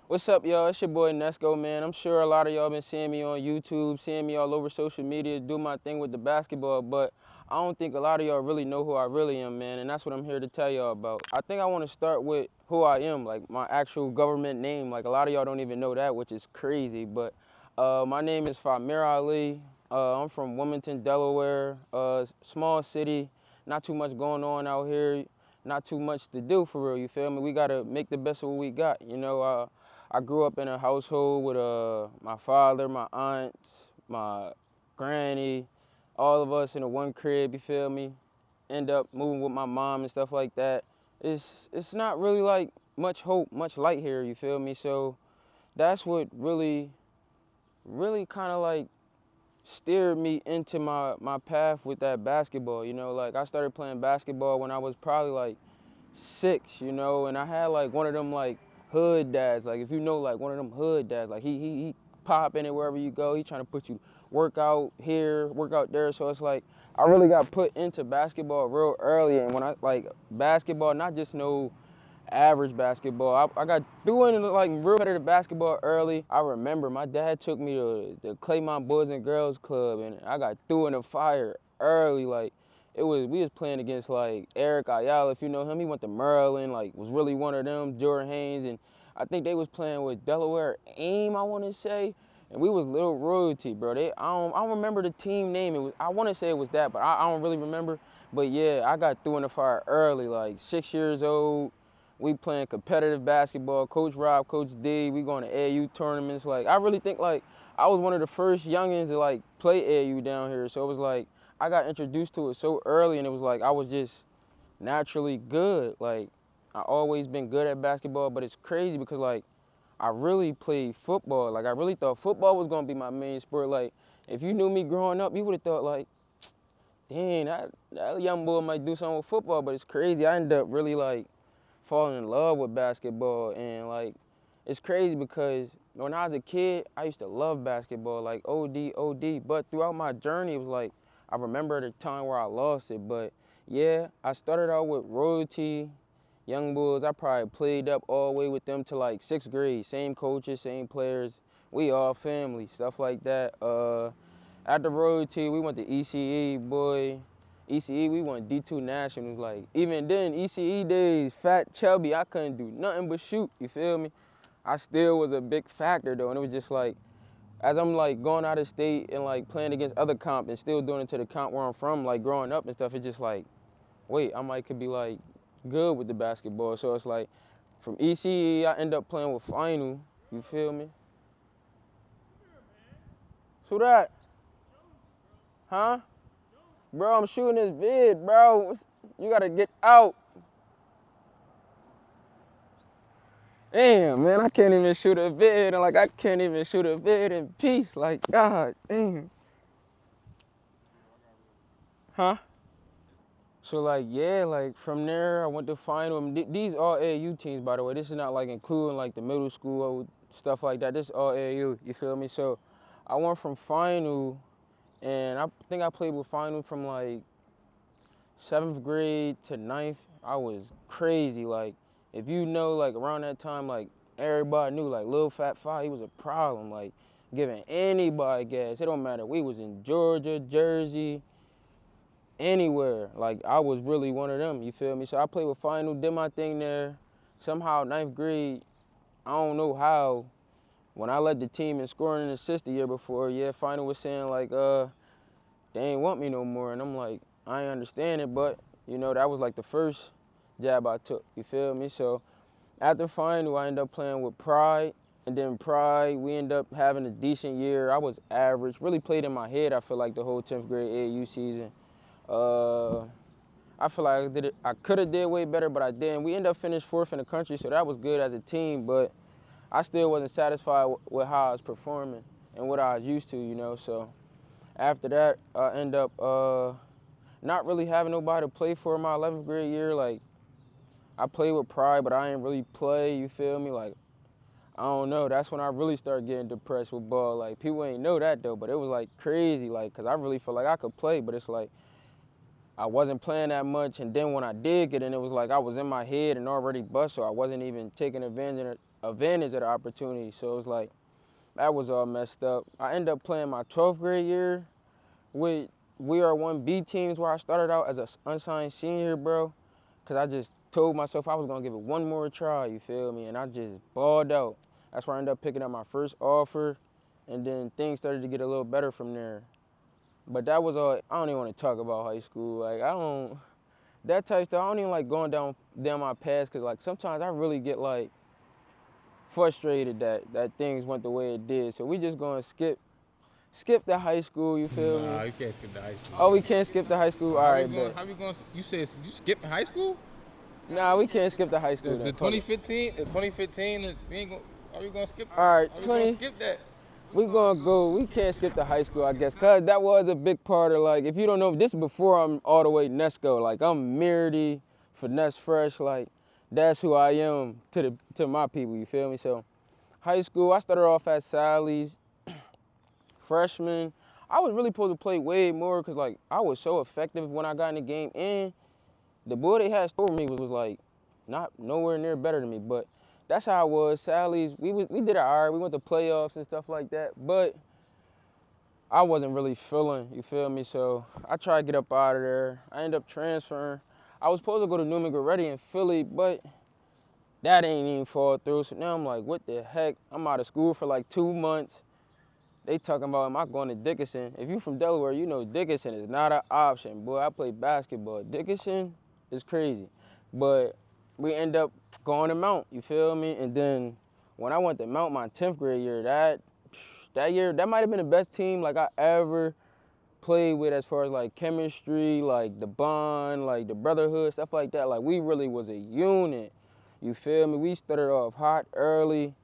What's up, y'all? It's your boy Nesco, man. I'm sure a lot of y'all been seeing me on YouTube, seeing me all over social media, do my thing with the basketball, but I don't think a lot of y'all really know who I really am, man, and that's what I'm here to tell y'all about. I think I want to start with who I am, like my actual government name. Like a lot of y'all don't even know that, which is crazy, but my name is Famir Ali. I'm from Wilmington, Delaware, small city, not too much going on out here, not too much to do for real, you feel me? We gotta make the best of what we got, you know. I grew up in a household with my father, my aunts, my granny, all of us in a one crib, you feel me? End up moving with my mom and stuff like that. It's not really like much hope, much light here, you feel me? So that's what really kind of like steered me into my path with that basketball, you know? Like I started playing basketball when I was probably like 6, you know, and I had like one of them like hood dads, like if you know like one of them hood dads, like he pop in it wherever you go. He trying to put you work out here, work out there. So it's like I really got put into basketball real early, and when I like basketball, not just no average basketball. I got through into like real competitive basketball early. I remember my dad took me to the Claymont Boys and Girls Club, and I got through in the fire early. Like we was playing against like Eric Ayala, if you know him. He went to Maryland, like was really one of them. Jordan Haynes, and I think they was playing with Delaware Aim, I want to say. And we was Little Royalty, bro. I don't remember the team name. I want to say it was that, but I don't really remember. But yeah, I got through in the fire early, like 6 years old. We playing competitive basketball. Coach Rob, Coach D, we going to AAU tournaments. Like I really think like I was one of the first youngins to like play AAU down here. So it was like I got introduced to it so early, and it was like I was just naturally good. Like I always been good at basketball, but it's crazy because like I really played football. Like I really thought football was gonna be my main sport. Like if you knew me growing up, you would have thought like, dang, that young boy might do something with football. But it's crazy. I ended up really like falling in love with basketball, and like it's crazy because when I was a kid I used to love basketball like OD, but throughout my journey it was like I remember the time where I lost it. But yeah, I started out with Royalty Young Bulls. I probably played up all the way with them to like 6th grade, same coaches, same players, we all family, stuff like that. After Royalty we went to ECE, boy. ECE, we won D2 Nationals. Like, even then, ECE days, fat, chubby, I couldn't do nothing but shoot, you feel me? I still was a big factor, though, and it was just like, as I'm, like, going out of state and, like, playing against other comp and still doing it to the comp where I'm from, like, growing up and stuff, it's just like, wait, I might could be, like, good with the basketball. So it's like, from ECE, I end up playing with Final, you feel me? So that, huh? Bro, I'm shooting this vid, bro. You gotta get out. Damn, man, I can't even shoot a vid, and like I can't even shoot a vid in peace. Like, God damn. Huh? So like, yeah, like from there I went to Final. These all AAU teams, by the way. This is not like including like the middle school stuff like that. This is all AAU, you feel me? So I went from Final, and I think I played with Final from like 7th grade to 9th. I was crazy. Like, if you know, like around that time, like everybody knew, like Lil Fat Five, he was a problem. Like giving anybody gas. It don't matter. We was in Georgia, Jersey, anywhere. Like I was really one of them. You feel me? So I played with Final, did my thing there. Somehow 9th grade, I don't know how. When I led the team in scoring and assists the year before, yeah, Final was saying like, they ain't want me no more. And I'm like, I ain't understand it, but you know, that was like the first jab I took, you feel me? So after Final, I ended up playing with Pride. And then Pride, we ended up having a decent year. I was average, really played in my head, I feel like, the whole 10th grade AAU season. I feel like I could have did way better, but I didn't. We ended up finishing 4th in the country, so that was good as a team, but I still wasn't satisfied with how I was performing and what I was used to, you know, so after that, I end up not really having nobody to play for in my 11th grade year. Like, I played with Pride, but I ain't really play, you feel me? Like, I don't know. That's when I really started getting depressed with ball. Like, people ain't know that, though, but it was, like, crazy, like, because I really felt like I could play, but it's like I wasn't playing that much, and then when I did get in, it was like I was in my head and already bust, so I wasn't even taking advantage of the opportunity. So it was like, that was all messed up. I ended up playing my 12th grade year with we are 1B teams where I started out as an unsigned senior, bro. Cause I just told myself I was gonna give it one more try, you feel me? And I just balled out. That's where I ended up picking up my first offer, and then things started to get a little better from there. But that was all, I don't even want to talk about high school. Like, I don't, that type of stuff, I don't even like going down my past, cause like sometimes I really get like frustrated that things went the way it did. So we just gonna skip the high school, you feel me? Nah, you can't skip the high school. Oh, we can't skip the high school? All right, How we going, you said you skipping high school? Nah, we can't skip the high school. The 2015, we ain't gonna, are we gonna skip? All right, are we gonna skip that? We can't skip the high school, I guess, cause that was a big part of, like, if you don't know, this is before I'm all the way Nesco. Like, I'm Meardy, Finesse Fresh, like, that's who I am to my people, you feel me? So, high school, I started off at Sally's, freshman. I was really supposed to play way more, cause like, I was so effective when I got in the game, and the boy they had for me was like, not nowhere near better than me, but that's how I was. Sally's, we did it all right. We went to playoffs and stuff like that, but I wasn't really feeling, you feel me? So I tried to get up out of there. I ended up transferring. I was supposed to go to Newman Goretti in Philly, but that ain't even fall through. So now I'm like, what the heck? I'm out of school for like 2 months. They talking about, am I going to Dickinson? If you from Delaware, you know Dickinson is not an option. Boy, I play basketball. Dickinson is crazy. But we end up going to Mount, you feel me? And then when I went to Mount my 10th grade year, that year, that might have been the best team like I ever played with, as far as like chemistry, like the bond, like the brotherhood, stuff like that. Like, we really was a unit, you feel me? We started off hot early,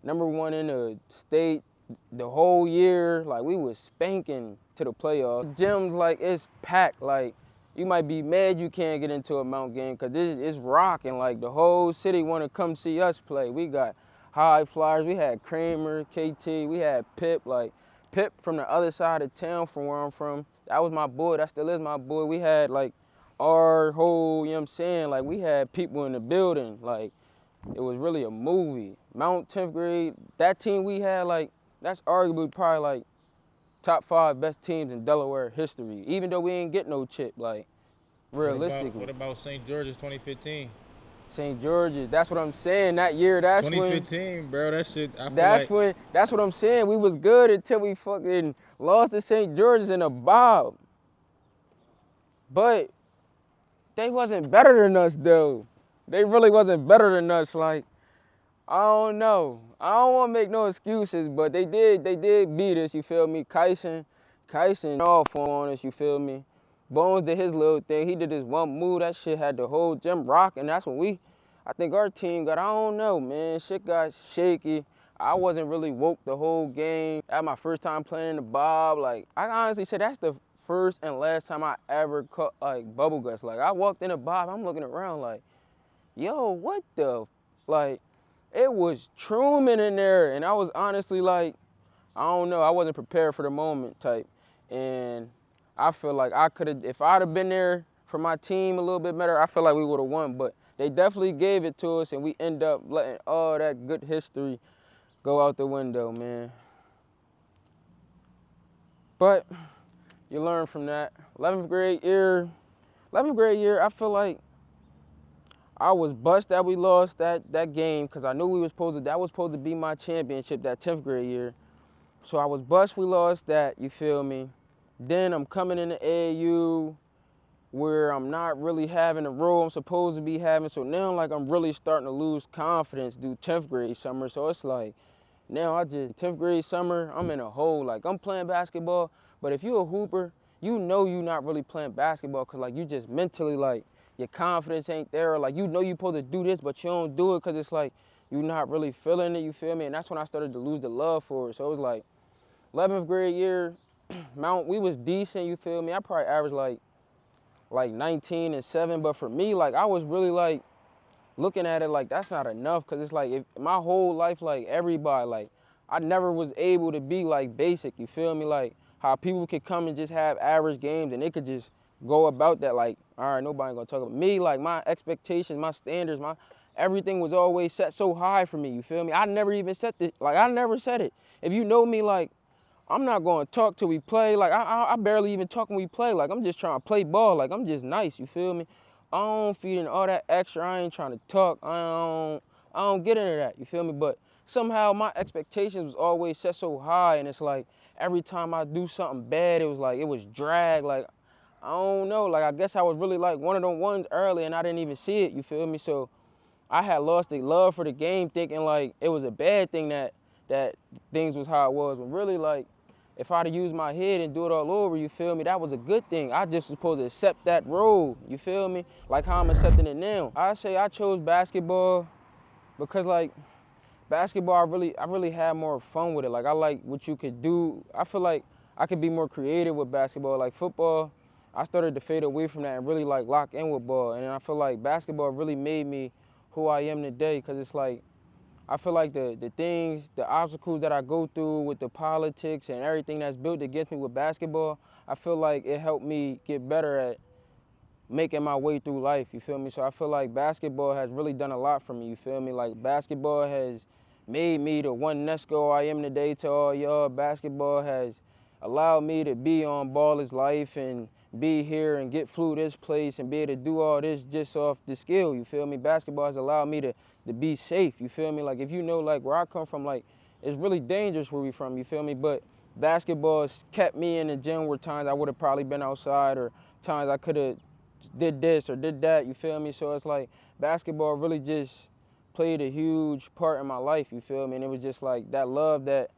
#1 in the state the whole year. Like, we was spanking to the playoffs. Gyms, like, it's packed. Like, you might be mad you can't get into a Mount game, because it's rocking. Like, the whole city want to come see us play. We got high flyers. We had Kramer, KT. We had Pip. Like, Pip from the other side of town from where I'm from. That was my boy. That still is my boy. We had, like, our whole, you know what I'm saying? Like, we had people in the building. Like, it was really a movie. Mount 10th grade, that team we had, like, that's arguably probably, like, top 5 best teams in Delaware history, even though we ain't get no chip, like, realistically. What about St. George's 2015? St. George's, that's what I'm saying. That year, that's 2015, bro, that shit, that's what I'm saying. We was good until we fucking lost to St. George's in a bob. But they wasn't better than us, though. They really wasn't better than us. Like, I don't know. I don't want to make no excuses, but they did beat us, you feel me? Kyson off on us, you feel me? Bones did his little thing. He did his one move. That shit had the whole gym rocking. That's when I think our team got, I don't know, man. Shit got shaky. I wasn't really woke the whole game. That was my first time playing in the bob. Like, I honestly say that's the first and last time I ever caught, like, bubble guts. Like, I walked in the bob, I'm looking around like, yo, what the, like, it was Truman in there, and I was honestly like, I don't know, I wasn't prepared for the moment type. And I feel like I could have, if I'd have been there for my team a little bit better, I feel like we would have won. But they definitely gave it to us, and we end up letting all that good history go out the window, man. But you learn from that. 11th grade year, I feel like I was bust that we lost that game, because I knew that was supposed to be my championship that 10th grade year. So I was bust we lost that, you feel me? Then I'm coming into AAU where I'm not really having the role I'm supposed to be having. So now, like, I'm really starting to lose confidence due 10th grade summer. So it's like, now 10th grade summer, I'm in a hole. Like, I'm playing basketball, but if you a hooper, you know you not really playing basketball, because, like, you just mentally, like, your confidence ain't there. Like, you know you supposed to do this, but you don't do it because it's like you not really feeling it, you feel me? And that's when I started to lose the love for it. So it was like 11th grade year, Mount, we was decent, you feel me? I probably averaged like 19 and 7, but for me, like, I was really like looking at it like that's not enough, because it's like my whole life, like, everybody, like, I never was able to be like basic, you feel me? Like how people could come and just have average games and they could just go about that like, all right, nobody gonna talk about me. Like, my expectations, my standards, everything was always set so high for me, you feel me? I never even set it, like I never said it. If you know me, like I'm not gonna talk till we play. Like I barely even talk when we play. Like I'm just trying to play ball. Like I'm just nice, you feel me? I don't feed in all that extra. I ain't trying to talk. I don't get into that, you feel me? But somehow my expectations was always set so high, and it's like every time I do something bad, it was like it was drag. Like I don't know. Like I guess I was really like one of them ones early, and I didn't even see it, you feel me? So I had lost the love for the game, thinking like it was a bad thing that things was how it was. When really, like, if I'd have used my head and do it all over, you feel me, that was a good thing. I just was supposed to accept that role, you feel me? Like how I'm accepting it now. I say I chose basketball because like basketball, I really had more fun with it. Like I like what you could do. I feel like I could be more creative with basketball. Like football, I started to fade away from that and really like lock in with ball. And then I feel like basketball really made me who I am today, because it's like I feel like the things, the obstacles that I go through with the politics and everything that's built against me with basketball, I feel like it helped me get better at making my way through life, you feel me? So I feel like basketball has really done a lot for me, you feel me? Like basketball has made me the one Nesco I am today to all y'all. Basketball has allowed me to be on Baller's Life and be here and get flew this place and be able to do all this just off the skill, you feel me? Basketball has allowed me to be safe, you feel me? Like if you know like where I come from, like it's really dangerous where we from, you feel me? But basketball has kept me in the gym where times I would have probably been outside, or times I could have did this or did that, you feel me? So it's like basketball really just played a huge part in my life, you feel me? And it was just like that love that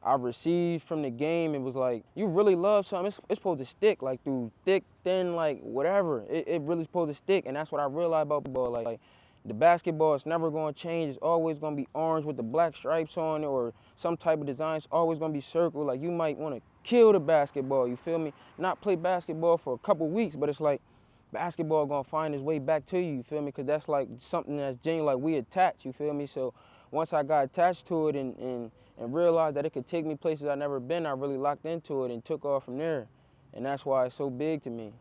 I received from the game. It was like, you really love something, it's supposed to stick, like through thick, thin, like whatever. It really supposed to stick, and that's what I realized about ball. Like the basketball is never gonna change. It's always gonna be orange with the black stripes on it, or some type of design. It's always gonna be circle. Like you might wanna kill the basketball, you feel me? Not play basketball for a couple weeks, but it's like, basketball gonna find its way back to you, you feel me? Because that's like something that's genuine, like we attached, you feel me? So once I got attached to it and realized that it could take me places I've never been, I really locked into it and took off from there. And that's why it's so big to me.